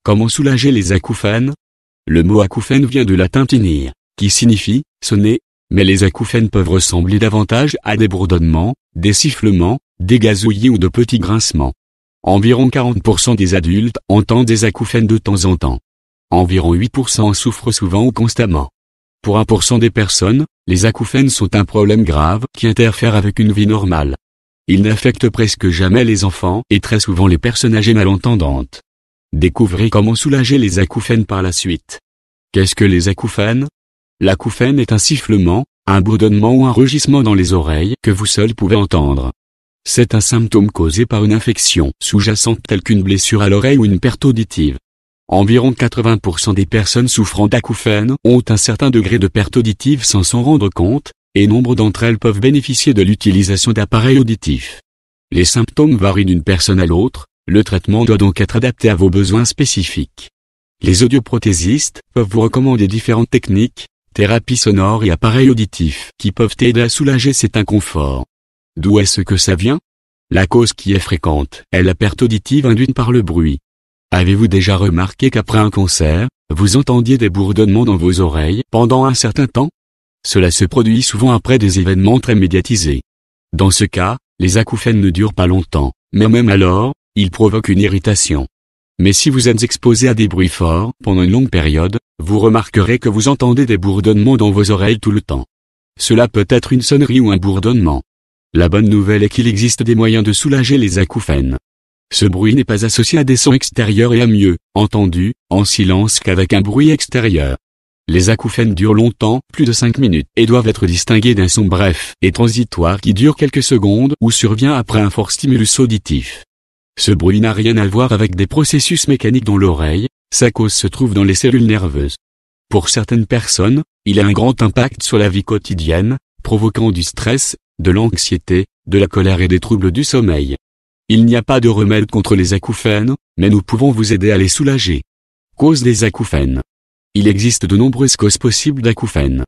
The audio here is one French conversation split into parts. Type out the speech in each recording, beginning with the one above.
Comment soulager les acouphènes? Le mot acouphène vient du latin tinir, qui signifie sonner, mais les acouphènes peuvent ressembler davantage à des bourdonnements, des sifflements, des gazouillis ou de petits grincements. Environ 40% des adultes entendent des acouphènes de temps en temps. Environ 8% en souffrent souvent ou constamment. Pour 1% des personnes, les acouphènes sont un problème grave qui interfère avec une vie normale. Ils n'affectent presque jamais les enfants et très souvent les personnes âgées malentendantes. Découvrez comment soulager les acouphènes par la suite. Qu'est-ce que les acouphènes? L'acouphène est un sifflement, un bourdonnement ou un rugissement dans les oreilles que vous seul pouvez entendre. C'est un symptôme causé par une infection sous-jacente telle qu'une blessure à l'oreille ou une perte auditive. Environ 80% des personnes souffrant d'acouphènes ont un certain degré de perte auditive sans s'en rendre compte, et nombre d'entre elles peuvent bénéficier de l'utilisation d'appareils auditifs. Les symptômes varient d'une personne à l'autre, le traitement doit donc être adapté à vos besoins spécifiques. Les audioprothésistes peuvent vous recommander différentes techniques, thérapies sonores et appareils auditifs qui peuvent aider à soulager cet inconfort. D'où est-ce que ça vient? La cause qui est fréquente est la perte auditive induite par le bruit. Avez-vous déjà remarqué qu'après un concert, vous entendiez des bourdonnements dans vos oreilles pendant un certain temps? Cela se produit souvent après des événements très médiatisés. Dans ce cas, les acouphènes ne durent pas longtemps, mais même alors, ils provoquent une irritation. Mais si vous êtes exposé à des bruits forts pendant une longue période, vous remarquerez que vous entendez des bourdonnements dans vos oreilles tout le temps. Cela peut être une sonnerie ou un bourdonnement. La bonne nouvelle est qu'il existe des moyens de soulager les acouphènes. Ce bruit n'est pas associé à des sons extérieurs et à mieux entendu en silence qu'avec un bruit extérieur. Les acouphènes durent longtemps, plus de 5 minutes, et doivent être distingués d'un son bref et transitoire qui dure quelques secondes ou survient après un fort stimulus auditif. Ce bruit n'a rien à voir avec des processus mécaniques dans l'oreille, sa cause se trouve dans les cellules nerveuses. Pour certaines personnes, il a un grand impact sur la vie quotidienne, provoquant du stress, de l'anxiété, de la colère et des troubles du sommeil. Il n'y a pas de remède contre les acouphènes, mais nous pouvons vous aider à les soulager. Cause des acouphènes. Il existe de nombreuses causes possibles d'acouphènes.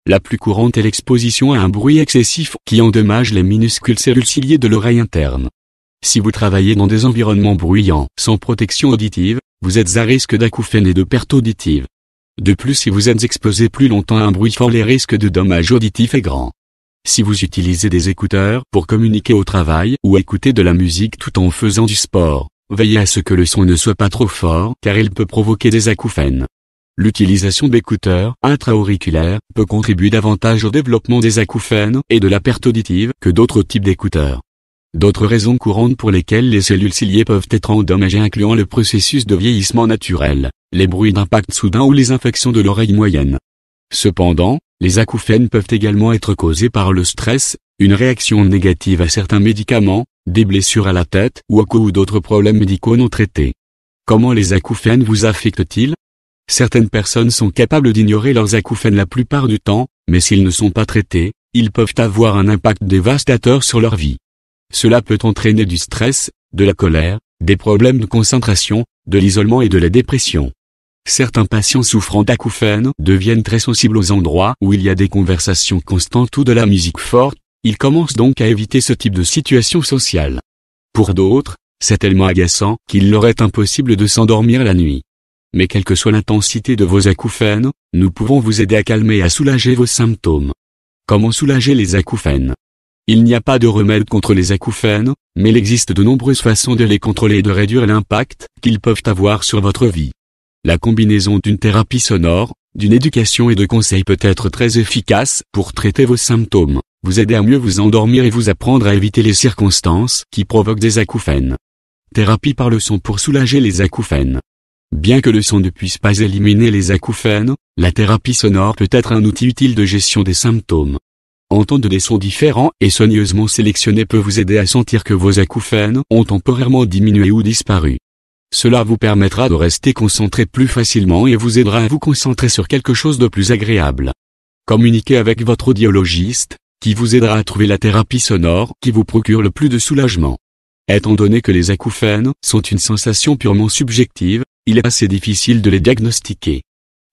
La plus courante est l'exposition à un bruit excessif qui endommage les minuscules cellules ciliées de l'oreille interne. Si vous travaillez dans des environnements bruyants, sans protection auditive, vous êtes à risque d'acouphènes et de perte auditive. De plus, si vous êtes exposé plus longtemps à un bruit fort, les risques de dommages auditifs est grand. Si vous utilisez des écouteurs pour communiquer au travail ou écouter de la musique tout en faisant du sport, veillez à ce que le son ne soit pas trop fort car il peut provoquer des acouphènes. L'utilisation d'écouteurs intra-auriculaires peut contribuer davantage au développement des acouphènes et de la perte auditive que d'autres types d'écouteurs. D'autres raisons courantes pour lesquelles les cellules ciliées peuvent être endommagées incluant le processus de vieillissement naturel, les bruits d'impact soudain ou les infections de l'oreille moyenne. Cependant, les acouphènes peuvent également être causés par le stress, une réaction négative à certains médicaments, des blessures à la tête ou à cause ou d'autres problèmes médicaux non traités. Comment les acouphènes vous affectent-ils? Certaines personnes sont capables d'ignorer leurs acouphènes la plupart du temps, mais s'ils ne sont pas traités, ils peuvent avoir un impact dévastateur sur leur vie. Cela peut entraîner du stress, de la colère, des problèmes de concentration, de l'isolement et de la dépression. Certains patients souffrant d'acouphènes deviennent très sensibles aux endroits où il y a des conversations constantes ou de la musique forte, ils commencent donc à éviter ce type de situation sociale. Pour d'autres, c'est tellement agaçant qu'il leur est impossible de s'endormir la nuit. Mais quelle que soit l'intensité de vos acouphènes, nous pouvons vous aider à calmer et à soulager vos symptômes. Comment soulager les acouphènes? Il n'y a pas de remède contre les acouphènes, mais il existe de nombreuses façons de les contrôler et de réduire l'impact qu'ils peuvent avoir sur votre vie. La combinaison d'une thérapie sonore, d'une éducation et de conseils peut être très efficace pour traiter vos symptômes, vous aider à mieux vous endormir et vous apprendre à éviter les circonstances qui provoquent des acouphènes. Thérapie par le son pour soulager les acouphènes. Bien que le son ne puisse pas éliminer les acouphènes, la thérapie sonore peut être un outil utile de gestion des symptômes. Entendre des sons différents et soigneusement sélectionnés peut vous aider à sentir que vos acouphènes ont temporairement diminué ou disparu. Cela vous permettra de rester concentré plus facilement et vous aidera à vous concentrer sur quelque chose de plus agréable. Communiquez avec votre audiologiste, qui vous aidera à trouver la thérapie sonore qui vous procure le plus de soulagement. Étant donné que les acouphènes sont une sensation purement subjective, il est assez difficile de les diagnostiquer.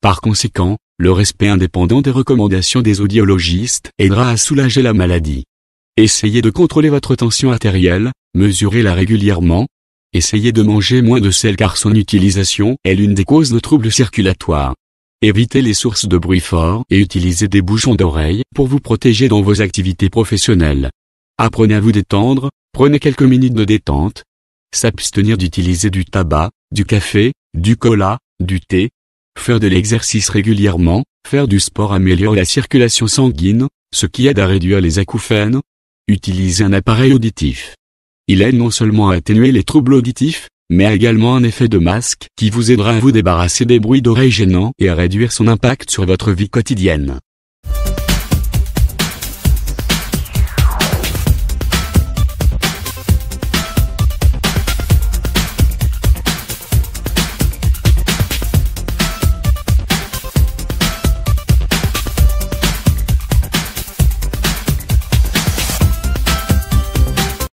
Par conséquent, le respect indépendant des recommandations des audiologistes aidera à soulager la maladie. Essayez de contrôler votre tension artérielle, mesurez-la régulièrement. Essayez de manger moins de sel car son utilisation est l'une des causes de troubles circulatoires. Évitez les sources de bruit fort et utilisez des bouchons d'oreille pour vous protéger dans vos activités professionnelles. Apprenez à vous détendre, prenez quelques minutes de détente. S'abstenir d'utiliser du tabac, du café, du cola, du thé. Faire de l'exercice régulièrement, faire du sport améliore la circulation sanguine, ce qui aide à réduire les acouphènes. Utilisez un appareil auditif. Il aide non seulement à atténuer les troubles auditifs, mais a également un effet de masque qui vous aidera à vous débarrasser des bruits d'oreilles gênants et à réduire son impact sur votre vie quotidienne.